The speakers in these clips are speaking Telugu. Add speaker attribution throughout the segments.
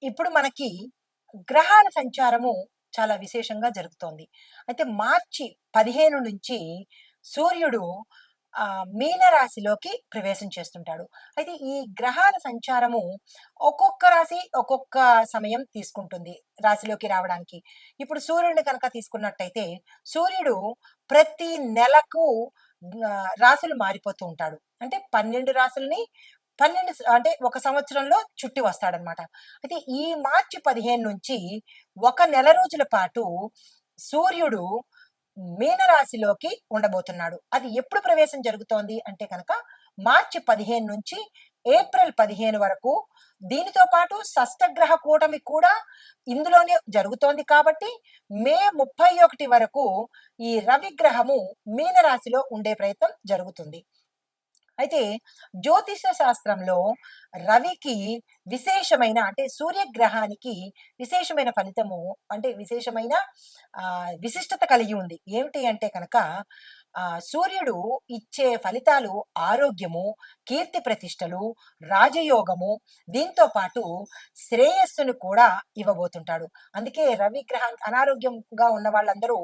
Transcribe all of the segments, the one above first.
Speaker 1: ఇప్పుడు మనకి గ్రహాల సంచారము చాలా విశేషంగా జరుగుతోంది. అయితే మార్చి 15 నుంచి సూర్యుడు మీన రాశిలోకి ప్రవేశం చేస్తుంటాడు. అయితే ఈ గ్రహాల సంచారము ఒక్కొక్క రాశి ఒక్కొక్క సమయం తీసుకుంటుంది రాశిలోకి రావడానికి. ఇప్పుడు సూర్యుడిని కనుక తీసుకున్నట్టయితే సూర్యుడు ప్రతి నెలకు రాశులు మారిపోతూ ఉంటాడు. అంటే 12 రాశుల్ని 12 అంటే ఒక సంవత్సరంలో చుట్టి వస్తాడనమాట. అయితే ఈ మార్చి 15 నుంచి ఒక నెల రోజుల పాటు సూర్యుడు మీనరాశిలోకి ఉండబోతున్నాడు. అది ఎప్పుడు ప్రవేశం జరుగుతోంది అంటే కనుక మార్చి 15 నుంచి ఏప్రిల్ 15 వరకు. దీనితో పాటు షష్టగ్రహ కూటమి కూడా ఇందులోనే జరుగుతోంది కాబట్టి మే 31 వరకు ఈ రవి గ్రహము మీనరాశిలో ఉండే ప్రయత్నం జరుగుతుంది. అయితే జ్యోతిష శాస్త్రంలో రవికి విశేషమైన అంటే సూర్యగ్రహానికి విశేషమైన ఫలితము అంటే విశేషమైన విశిష్టత కలిగి ఉంది. ఏమిటి అంటే కనుక సూర్యుడు ఇచ్చే ఫలితాలు ఆరోగ్యము, కీర్తి ప్రతిష్టలు, రాజయోగము, దీంతో పాటు శ్రేయస్సును కూడా ఇవ్వబోతుంటాడు. అందుకే రవి గ్రహానికి అనారోగ్యంగా ఉన్న వాళ్ళందరూ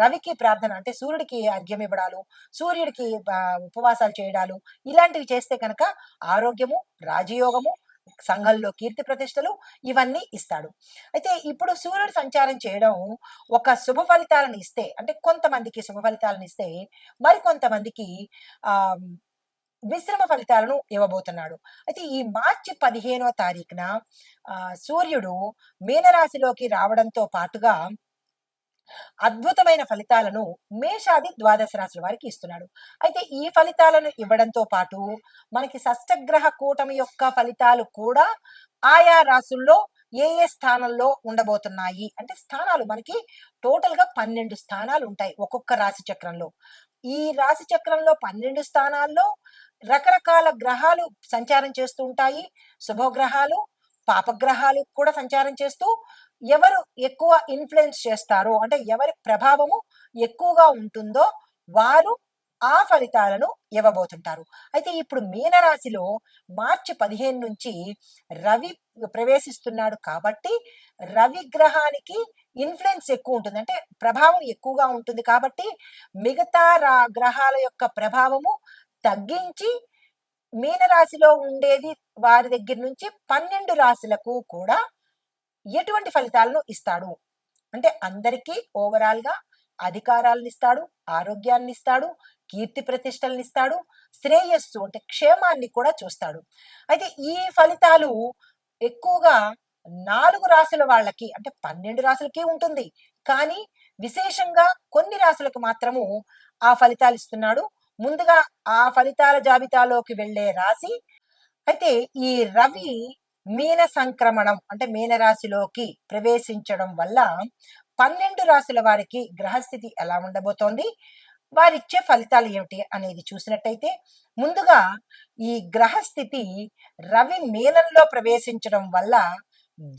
Speaker 1: రవికి ప్రార్థన అంటే సూర్యుడికి అర్ఘ్యం ఇవ్వడాలు, సూర్యుడికి ఉపవాసాలు చేయడాలు ఇలాంటివి చేస్తే కనుక ఆరోగ్యము, రాజయోగము, సంఘంలో కీర్తి ప్రతిష్టలు ఇవన్నీ ఇస్తాడు. అయితే ఇప్పుడు సూర్యుడు సంచారం చేయడం ఒక శుభ ఫలితాలను ఇస్తే అంటే కొంతమందికి శుభ ఫలితాలను ఇస్తే మరికొంతమందికి ఆ మిశ్రమ ఫలితాలను ఇవ్వబోతున్నాడు. అయితే ఈ మార్చి 15వ తారీఖున సూర్యుడు మీనరాశిలోకి రావడంతో పాటుగా అద్భుతమైన ఫలితాలను మేషాది ద్వాదశ రాశుల వారికి ఇస్తున్నాడు. అయితే ఈ ఫలితాలను ఇవ్వడంతో పాటు మనకి షష్టగ్రహ కూటమి యొక్క ఫలితాలు కూడా ఆయా రాశుల్లో ఏ ఏ స్థానంలో ఉండబోతున్నాయి అంటే స్థానాలు మనకి టోటల్ గా 12 స్థానాలు ఉంటాయి ఒక్కొక్క రాశి చక్రంలో. ఈ రాశి చక్రంలో 12 స్థానాల్లో రకరకాల గ్రహాలు సంచారం చేస్తూ ఉంటాయి. శుభగ్రహాలు, పాపగ్రహాలు కూడా సంచారం చేస్తూ ఎవరు ఎక్కువ ఇన్ఫ్లుయెన్స్ చేస్తారో అంటే ఎవరి ప్రభావము ఎక్కువగా ఉంటుందో వారు ఆ ఫలితాలను ఇవ్వబోతుంటారు. అయితే ఇప్పుడు మీనరాశిలో మార్చి 15 నుంచి రవి ప్రవేశిస్తున్నాడు కాబట్టి రవి గ్రహానికి ఇన్ఫ్లుయెన్స్ ఎక్కువ ఉంటుంది అంటే ప్రభావం ఎక్కువగా ఉంటుంది కాబట్టి మిగతా గ్రహాల యొక్క ప్రభావము తగ్గించి మీనరాశిలో ఉండేది వారి దగ్గర నుంచి 12 రాశులకు కూడా ఎటువంటి ఫలితాలను ఇస్తాడు అంటే అందరికీ ఓవరాల్ గా అధికారాలను ఇస్తాడు, ఆరోగ్యాన్ని ఇస్తాడు, కీర్తి ప్రతిష్టలను ఇస్తాడు, శ్రేయస్సు అంటే క్షేమాన్ని కూడా చూస్తాడు. అయితే ఈ ఫలితాలు ఎక్కువగా 4 రాశుల వాళ్ళకి అంటే 12 రాశులకి ఉంటుంది. కానీ విశేషంగా కొన్ని రాశులకు మాత్రము ఆ ఫలితాలు ఇస్తున్నాడు. ముందుగా ఆ ఫలితాల జాబితాలోకి వెళ్లే రాశి అయితే ఈ రవి మీన సంక్రమణం అంటే మీన రాశిలోకి ప్రవేశించడం వల్ల 12 రాశుల వారికి గ్రహస్థితి ఎలా ఉండబోతోంది, వారిచ్చే ఫలితాలు ఏమిటి అనేది చూసినట్టయితే ముందుగా ఈ గ్రహస్థితి రవి మీనంలో ప్రవేశించడం వల్ల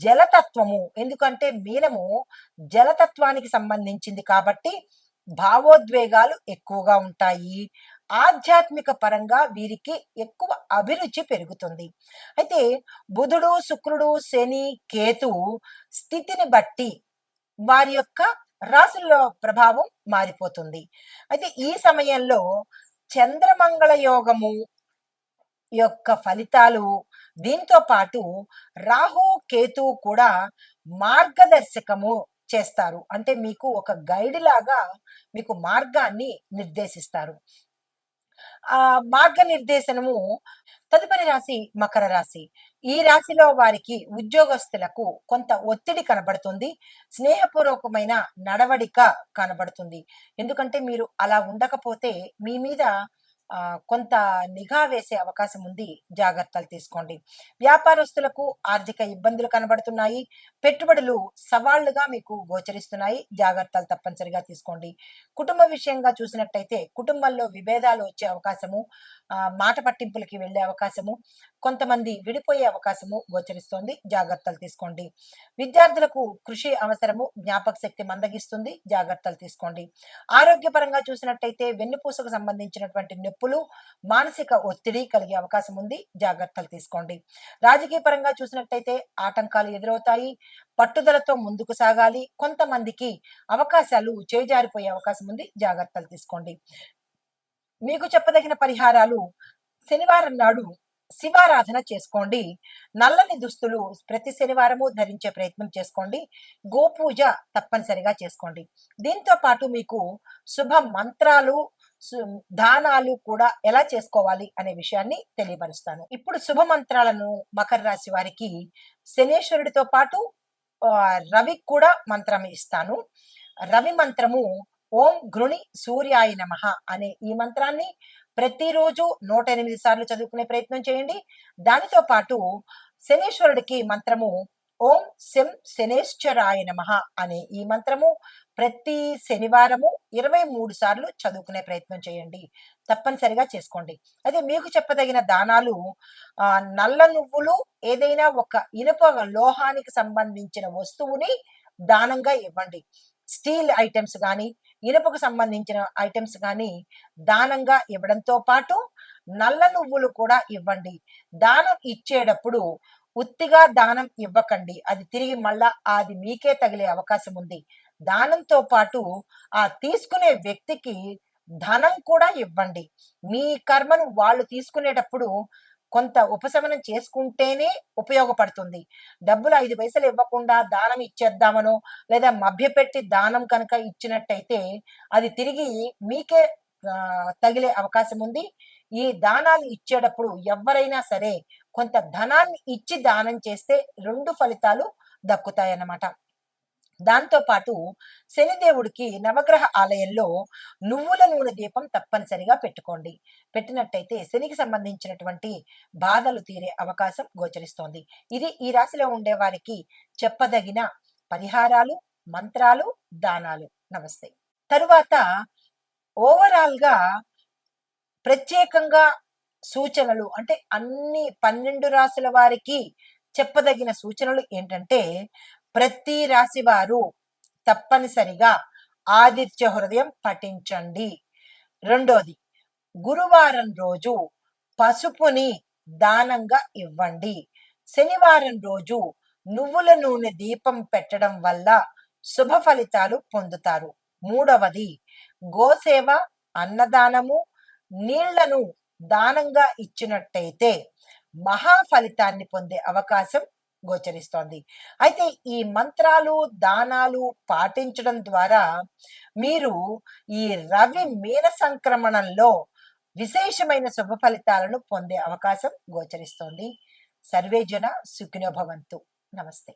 Speaker 1: జలతత్వము ఎందుకంటే మీనము జలతత్వానికి సంబంధించింది కాబట్టి భావోద్వేగాలు ఎక్కువగా ఉంటాయి. ఆధ్యాత్మిక పరంగా వీరికి ఎక్కువ అభిరుచి పెరుగుతుంది. అయితే బుధుడు, శుక్రుడు, శని, కేతు స్థితిని బట్టి వారి యొక్క రాశుల్లో ప్రభావం మారిపోతుంది. అయితే ఈ సమయంలో చంద్రమంగళ యోగము యొక్క ఫలితాలు దీంతో పాటు రాహు కేతు కూడా మార్గదర్శకము చేస్తారు అంటే మీకు ఒక గైడ్ లాగా మీకు మార్గాన్ని నిర్దేశిస్తారు. ఆ మార్గనిర్దేశనము తదుపరి రాశి మకర రాశి. ఈ రాశిలో వారికి ఉద్యోగస్తులకు కొంత ఒత్తిడి కనబడుతుంది. స్నేహపూర్వకమైన నడవడిక కనబడుతుంది. ఎందుకంటే మీరు అలా ఉండకపోతే మీ మీద కొంత నిఘా వేసే అవకాశం ఉంది. జాగ్రత్తలు తీసుకోండి. వ్యాపారస్తులకు ఆర్థిక ఇబ్బందులు కనబడుతున్నాయి. పెట్టుబడులు సవాళ్లుగా మీకు గోచరిస్తున్నాయి. జాగ్రత్తలు తప్పనిసరిగా తీసుకోండి. కుటుంబ విషయంగా చూసినట్టయితే కుటుంబంలో విభేదాలు వచ్చే అవకాశము, మాట పట్టింపులకి వెళ్లే అవకాశము, కొంతమంది విడిపోయే అవకాశము గోచరిస్తోంది. జాగ్రత్తలు తీసుకోండి. విద్యార్థులకు కృషి అవసరము, జ్ఞాపక శక్తి మందగిస్తుంది. జాగ్రత్తలు తీసుకోండి. ఆరోగ్యపరంగా చూసినట్టయితే వెన్నుపూసకు సంబంధించినటువంటి నొప్పి నొప్పులు, మానసిక ఒత్తిడి కలిగే అవకాశం ఉంది. జాగ్రత్తలు తీసుకోండి. రాజకీయ పరంగా చూసినట్టయితే ఆటంకాలు ఎదురవుతాయి. పట్టుదలతో ముందుకు సాగాలి. కొంతమందికి అవకాశాలు చేజారిపోయే అవకాశం ఉంది. జాగ్రత్తలు తీసుకోండి. మీకు చెప్పదగిన పరిహారాలు: శనివారం నాడు శివారాధన చేసుకోండి. నల్లని దుస్తులు ప్రతి శనివారము ధరించే ప్రయత్నం చేసుకోండి. గోపూజ తప్పనిసరిగా చేసుకోండి. దీంతో పాటు మీకు శుభ మంత్రాలు, దానాలు కూడా ఎలా చేసుకోవాలి అనే విషయాన్ని తెలియపరుస్తాను. ఇప్పుడు శుభ మంత్రాలను మకర రాశి వారికి శనేశ్వరుడితో పాటు రవికి కూడా మంత్రం ఇస్తాను. రవి మంత్రము ఓం గృణి సూర్యాయ నమః అనే ఈ మంత్రాన్ని ప్రతిరోజు 108 సార్లు చదువుకునే ప్రయత్నం చేయండి. దానితో పాటు శనేశ్వరుడికి మంత్రము ఓం శం శనేశ్వరాయ నమః అనే ఈ మంత్రము ప్రతి శనివారము 23 సార్లు చదువుకునే ప్రయత్నం చేయండి. తప్పనిసరిగా చేసుకోండి. అయితే మీకు చెప్పదగిన దానాలు నల్ల నువ్వులు, ఏదైనా ఒక ఇనుప లోహానికి సంబంధించిన వస్తువుని దానంగా ఇవ్వండి. స్టీల్ ఐటమ్స్ కానీ, ఇనుపకు సంబంధించిన ఐటమ్స్ కానీ దానంగా ఇవ్వడంతో పాటు నల్ల నువ్వులు కూడా ఇవ్వండి. దానం ఇచ్చేటప్పుడు ఉత్తిగా దానం ఇవ్వకండి. అది తిరిగి మళ్ళా అది మీకే తగిలే అవకాశం ఉంది. దానంతో పాటు ఆ తీసుకునే వ్యక్తికి ధనం కూడా ఇవ్వండి. మీ కర్మను వాళ్ళు తీసుకునేటప్పుడు కొంత ఉపశమనం చేసుకుంటేనే ఉపయోగపడుతుంది. డబ్బులు 5 పైసలు ఇవ్వకుండా దానం ఇచ్చేద్దామనో లేదా మభ్యపెట్టి దానం కనుక ఇచ్చినట్టయితే అది తిరిగి మీకే తగిలే అవకాశం ఉంది. ఈ దానాలు ఇచ్చేటప్పుడు ఎవరైనా సరే కొంత ధనాన్ని ఇచ్చి దానం చేస్తే 2 ఫలితాలు దక్కుతాయన్నమాట. దాంతో పాటు శనిదేవుడికి నవగ్రహ ఆలయంలో నువ్వుల నూనె దీపం తప్పనిసరిగా పెట్టుకోండి. పెట్టినట్టయితే శనికి సంబంధించినటువంటి బాధలు తీరే అవకాశం గోచరిస్తోంది. ఇది ఈ రాశిలో ఉండే వారికి చెప్పదగిన పరిహారాలు, మంత్రాలు, దానాలు. నమస్తే. తరువాత ఓవరాల్ గా ప్రత్యేకంగా సూచనలు అంటే అన్ని 12 రాశుల వారికి చెప్పదగిన సూచనలు ఏంటంటే, ప్రతి రాశి వారు తప్పనిసరిగా ఆదిత్య హృదయం పఠించండి. రెండోది, గురువారం రోజు పసుపుని దానంగా ఇవ్వండి. శనివారం రోజు నువ్వుల నూనె దీపం పెట్టడం వల్ల శుభ ఫలితాలు పొందుతారు. మూడవది, గోసేవ, అన్నదానము, నీళ్లను దానంగా ఇచ్చినట్టయితే మహా ఫలితాన్ని పొందే అవకాశం గోచరిస్తోంది. అయితే ఈ మంత్రాలు, దానాలు పాటించడం ద్వారా మీరు ఈ రవి మీన సంక్రమణంలో విశేషమైన శుభ ఫలితాలను పొందే అవకాశం గోచరిస్తోంది. సర్వే జన సుఖినో భవంతు. నమస్తే.